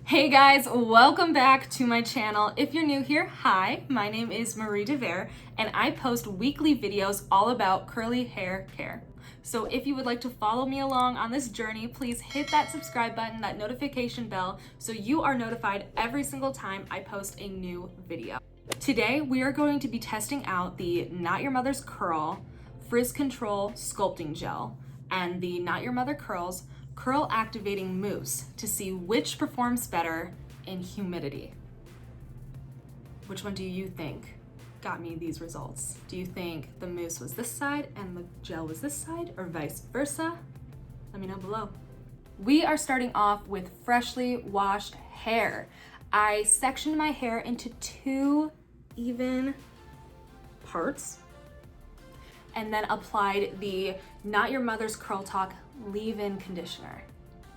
Hey guys, welcome back to my channel. If you're new here, hi, my name is Marie DeVere and I post weekly videos all about curly hair care. So if you would like to follow me along on this journey, please hit that subscribe button, that notification bell, so you are notified every single time I post a new video. Today, we are going to be testing out the Not Your Mother's Curl Frizz Control Sculpting Gel and the Not Your Mother Curls Curl Activating Mousse to see which performs better in humidity. Which one do you think got me these results? Do you think the mousse was this side and the gel was this side, or vice versa? Let me know below. We are starting off with freshly washed hair. I sectioned my hair into 2 even parts and then applied the Not Your Mother's Curl Talk leave-in conditioner.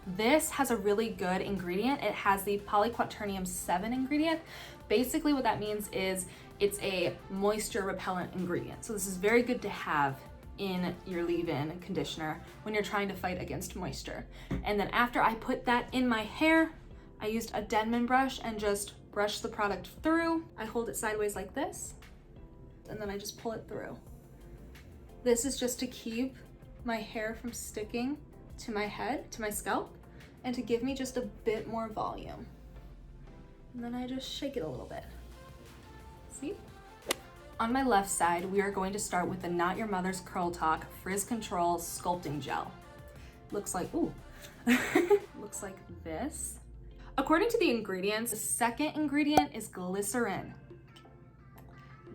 This has a really good ingredient. It has the polyquaternium 7 ingredient. Basically what that means is it's a moisture repellent ingredient. So this is very good to have in your leave-in conditioner when you're trying to fight against moisture. And then after I put that in my hair, I used a Denman brush and just brushed the product through. I hold it sideways like this, and then I just pull it through. This is just to keep my hair from sticking to my head, to my scalp, and to give me just a bit more volume. And then I just shake it a little bit. See? On my left side, we are going to start with the Not Your Mother's Curl Talk Frizz Control Sculpting Gel. Looks like, ooh, looks like this. According to the ingredients, the second ingredient is glycerin.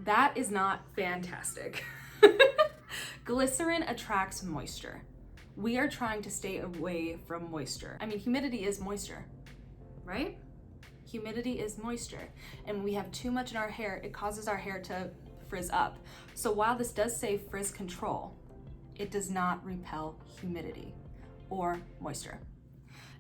That is not fantastic. Glycerin attracts moisture. We are trying to stay away from moisture. I mean, humidity is moisture, right? Humidity is moisture. And when we have too much in our hair, it causes our hair to frizz up. So while this does say frizz control, it does not repel humidity or moisture.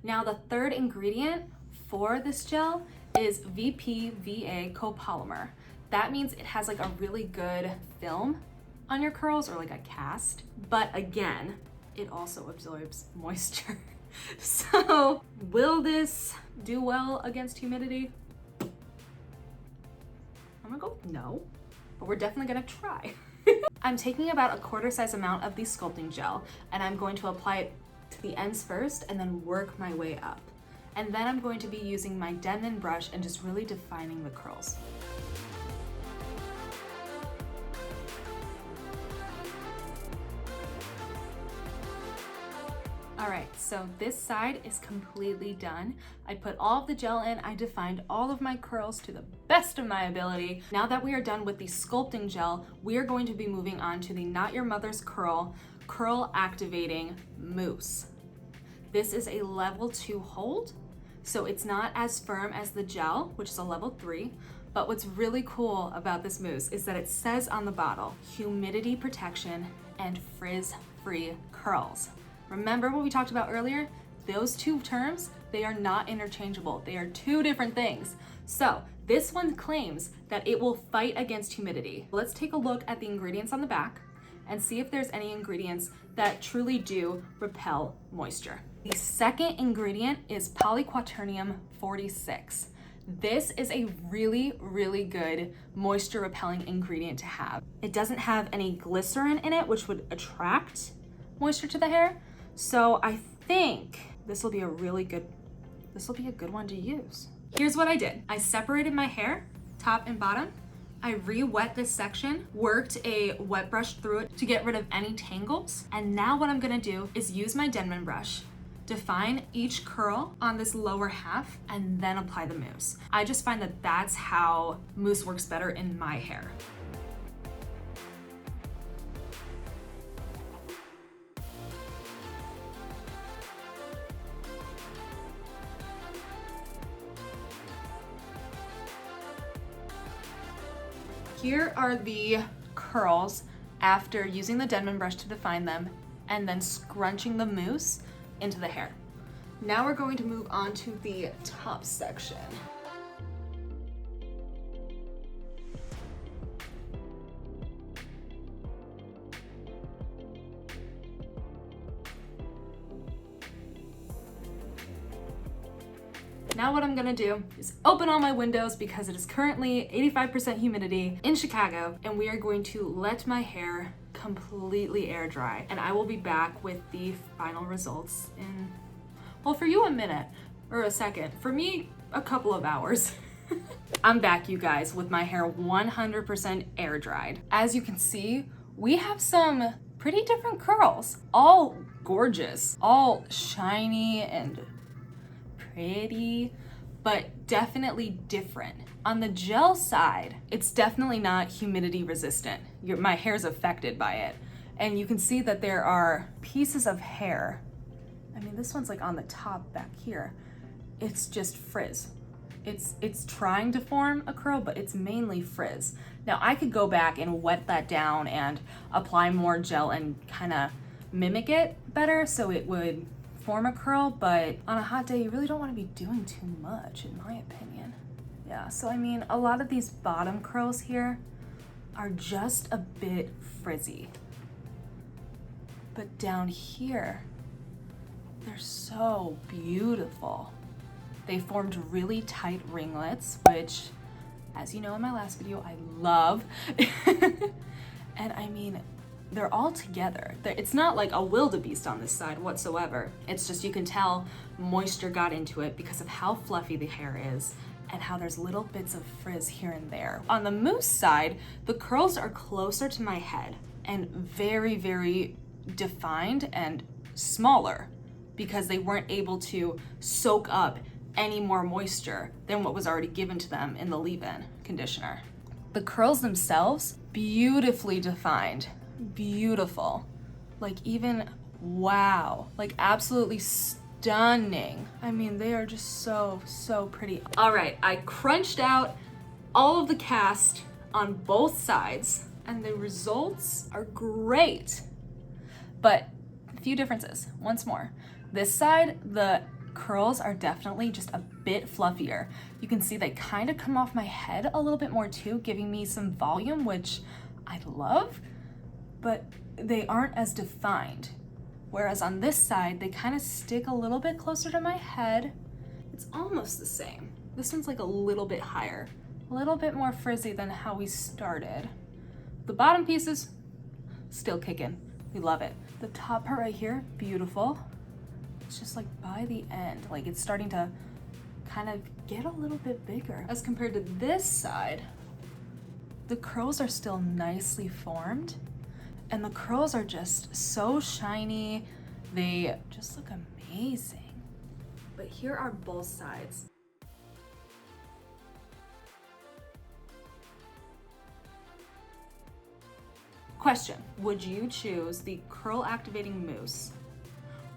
Now, the third ingredient for this gel is VPVA copolymer. That means it has like a really good film on your curls, or like a cast, but again, it also absorbs moisture. So will this do well against humidity? I'm gonna go with no, but we're definitely gonna try. I'm taking about a quarter size amount of the sculpting gel and I'm going to apply it to the ends first and then work my way up. And then I'm going to be using my Denman brush and just really defining the curls. All right, so this side is completely done. I put all of the gel in, I defined all of my curls to the best of my ability. Now that we are done with the sculpting gel, we are going to be moving on to the Not Your Mother's Curl Activating Mousse. This is a level 2 hold, so it's not as firm as the gel, which is a level 3, but what's really cool about this mousse is that it says on the bottle, humidity protection and frizz-free curls. Remember what we talked about earlier? Those 2 terms, they are not interchangeable. They are 2 different things. So this one claims that it will fight against humidity. Let's take a look at the ingredients on the back and see if there's any ingredients that truly do repel moisture. The second ingredient is polyquaternium 46. This is a really, really good moisture repelling ingredient to have. It doesn't have any glycerin in it, which would attract moisture to the hair. So I think this will be a good one to use. Here's what I did. I separated my hair, top and bottom. I re-wet this section, worked a wet brush through it to get rid of any tangles. And now what I'm gonna do is use my Denman brush, define each curl on this lower half, and then apply the mousse. I just find that that's how mousse works better in my hair. Here are the curls after using the Denman brush to define them and then scrunching the mousse into the hair. Now we're going to move on to the top section. now what I'm gonna do is open all my windows because it is currently 85% humidity in Chicago, and we are going to let my hair completely air dry. And I will be back with the final results in, well, for you a minute or a second. For me, a couple of hours. I'm back, you guys, with my hair 100% air dried. As you can see, we have some pretty different curls, all gorgeous, all shiny and pretty, but definitely different. On the gel side, it's definitely not humidity resistant. My hair's affected by it. And you can see that there are pieces of hair. I mean, this one's like on the top back here. It's just frizz. It's trying to form a curl, but it's mainly frizz. Now I could go back and wet that down and apply more gel and kind of mimic it better so it would form a curl, but on a hot day, you really don't want to be doing too much, in my opinion. Yeah, so I mean, a lot of these bottom curls here are just a bit frizzy. But down here, they're so beautiful. They formed really tight ringlets, which, as you know in my last video, I love. And I mean, they're all together. It's not like a wildebeest on this side whatsoever. It's just you can tell moisture got into it because of how fluffy the hair is and how there's little bits of frizz here and there. On the mousse side, the curls are closer to my head and very, very defined and smaller because they weren't able to soak up any more moisture than what was already given to them in the leave-in conditioner. The curls themselves, beautifully defined. Beautiful. Like even, wow, like absolutely stunning. I mean, they are just so, so pretty. All right, I crunched out all of the cast on both sides and the results are great. But a few differences, once more. This side, the curls are definitely just a bit fluffier. You can see they kind of come off my head a little bit more too, giving me some volume, which I love. But they aren't as defined. Whereas on this side, they kind of stick a little bit closer to my head. It's almost the same. This one's like a little bit higher, a little bit more frizzy than how we started. The bottom pieces, still kicking. We love it. The top part right here, beautiful. It's just like by the end, like it's starting to kind of get a little bit bigger. As compared to this side, the curls are still nicely formed. And the curls are just so shiny. They just look amazing. But here are both sides. Question, would you choose the curl activating mousse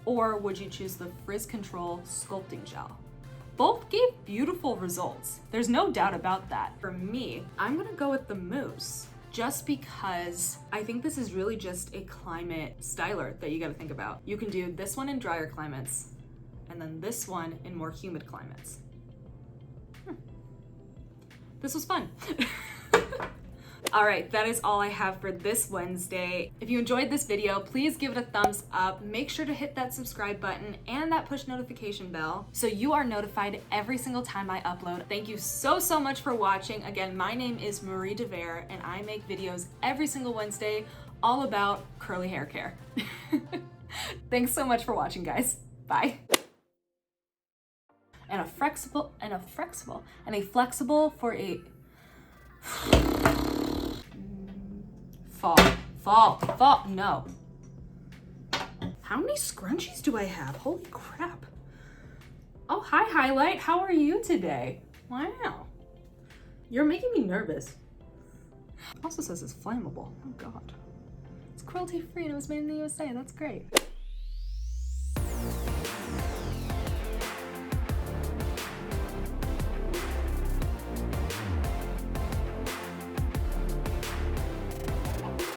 or would you choose the Frizz Control Sculpting Gel? Both gave beautiful results. There's no doubt about that. For me, I'm gonna go with the mousse, just because I think this is really just a climate styler that you gotta think about. You can do this one in drier climates and then this one in more humid climates. This was fun. All right, that is all I have for this Wednesday. If you enjoyed this video, please give it a thumbs up. Make sure to hit that subscribe button and that push notification bell so you are notified every single time I upload. Thank you so, so much for watching. Again, my name is Marie DeVere and I make videos every single Wednesday all about curly hair care. Thanks so much for watching, guys. Bye. And a flexible for a fall, no. How many scrunchies do I have? Holy crap. Oh, hi, Highlight. How are you today? Wow. You're making me nervous. It also says it's flammable. Oh, God. It's cruelty-free and it was made in the USA. That's great.